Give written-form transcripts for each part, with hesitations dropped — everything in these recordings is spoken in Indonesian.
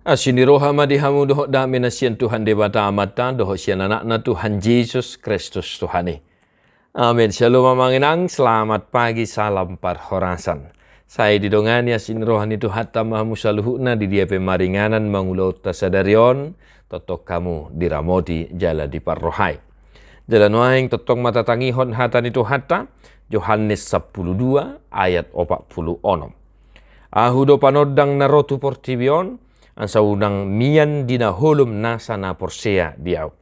Asiniroha madihamu doho dami na siyan Tuhan debata amata doho siyan anak na Tuhan Yesus Kristus Tuhani. Amin. Shalom mamanginang, selamat pagi, salam parhorasan. Saya didongani asinirohan itu hatta mahamu saluhuna di dia pemaringanan mangulau tasadarion totok kamu diramoti jala di parrohai. Jalan waing totok mata tangihon hatan itu hatta Yohanes 12 ayat 40 onom. Ahudo panodang narotu portibion ansa unang mian dina holum nasa na porsea diau.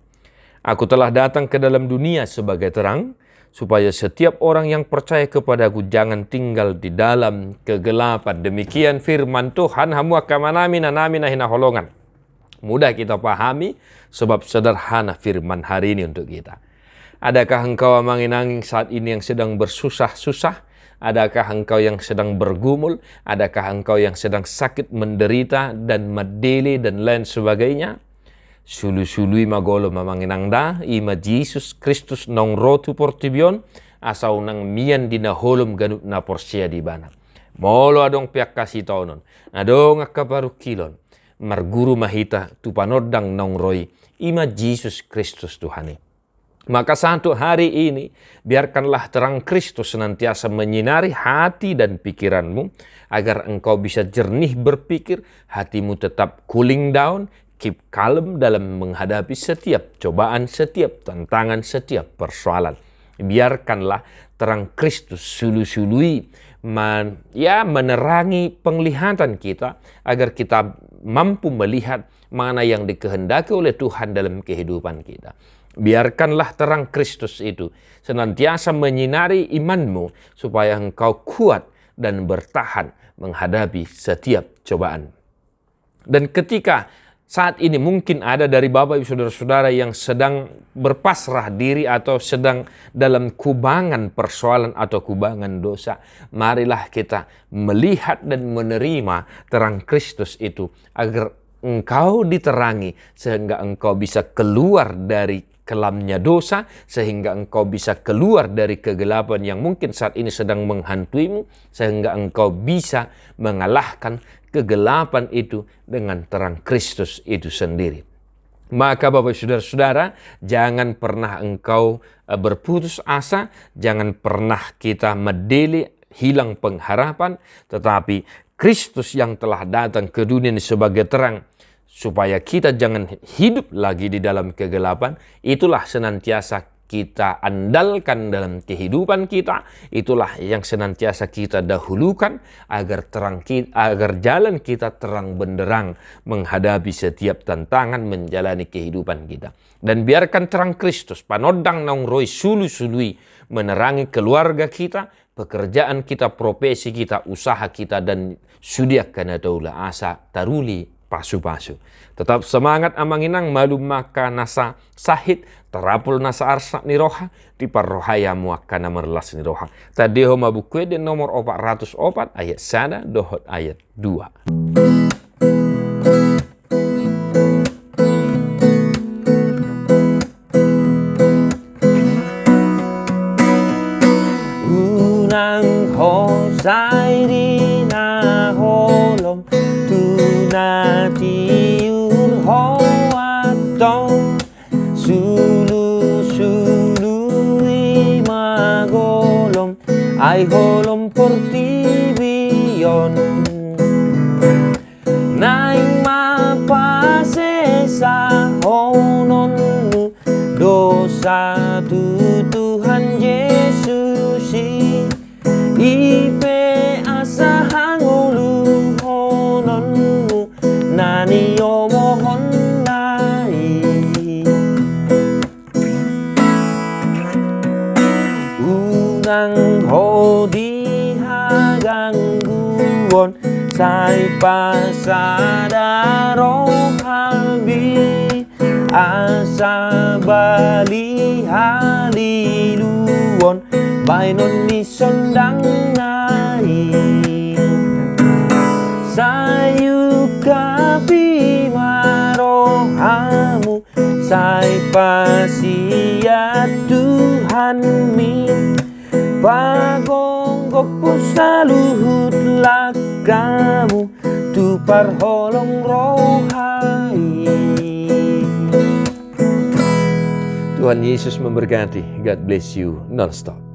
Aku telah datang ke dalam dunia sebagai terang, supaya setiap orang yang percaya kepadaku jangan tinggal di dalam kegelapan. Demikian firman Tuhan, hamu akamanami nanami nahina holongan. Mudah kita pahami, sebab sederhana firman hari ini untuk kita. Adakah engkau amanginanging saat ini yang sedang bersusah-susah? Adakah engkau yang sedang bergumul? Adakah engkau yang sedang sakit, menderita, dan medele, dan lain sebagainya? Sulu-sului magolo mamanginangda, ima Jesus Kristus nong rotu portibion, asau nang mian dina holum ganut na porsia di bana. Molo adong piak kasih taunon, adong akabaru kilon, marguru mahita tupanodang nong roi, ima Jesus Kristus Tuhani. Maka satu hari ini, biarkanlah terang Kristus senantiasa menyinari hati dan pikiranmu, agar engkau bisa jernih berpikir, hatimu tetap cooling down, keep calm dalam menghadapi setiap cobaan, setiap tantangan, setiap persoalan. Biarkanlah terang Kristus sulu-sului, menerangi penglihatan kita, agar kita mampu melihat mana yang dikehendaki oleh Tuhan dalam kehidupan kita. Biarkanlah terang Kristus itu senantiasa menyinari imanmu, supaya engkau kuat dan bertahan menghadapi setiap cobaan. Dan ketika saat ini mungkin ada dari Bapak Ibu Saudara-saudara yang sedang berpasrah diri atau sedang dalam kubangan persoalan atau kubangan dosa, marilah kita melihat dan menerima terang Kristus itu, agar engkau diterangi sehingga engkau bisa keluar dari kelamnya dosa, sehingga engkau bisa keluar dari kegelapan yang mungkin saat ini sedang menghantuimu, sehingga engkau bisa mengalahkan kegelapan itu dengan terang Kristus itu sendiri. Maka Bapak Saudara-saudara, jangan pernah engkau berputus asa, jangan pernah kita medele, hilang pengharapan, tetapi Kristus yang telah datang ke dunia ini sebagai terang, supaya kita jangan hidup lagi di dalam kegelapan, itulah senantiasa kita andalkan dalam kehidupan kita, itulah yang senantiasa kita dahulukan, agar jalan kita terang benderang menghadapi setiap tantangan menjalani kehidupan kita. Dan biarkan terang Kristus panodang nong roi sulu-sului menerangi keluarga kita, pekerjaan kita, profesi kita, usaha kita, dan sudia kana daula asa taruli pasu-pasu. Tetap semangat amanginang, malu maka nasa sahid, terapul nasa arsak niroha, di parrohaya muakana merlas niroha. Tadeho mabukwe de nomor 404 ayat sana dohot ayat 2. Unang hosay di na holom tunatiur hoatong sulu-sului magolom ay holom portibion naing mapase sa honon dosa tu Tuhan Yesus ipe asahang uluhononmu nani omohon nai unang hodi hagangguon say pasadaro halbi asa bali haliluon bainon ni sondang nai sayu kapi marohamu say pasiat Tuhan mi pagonggok po sa luhut lakamu tu parholong rohani. Tuhan Yesus memberkati. God bless you non-stop.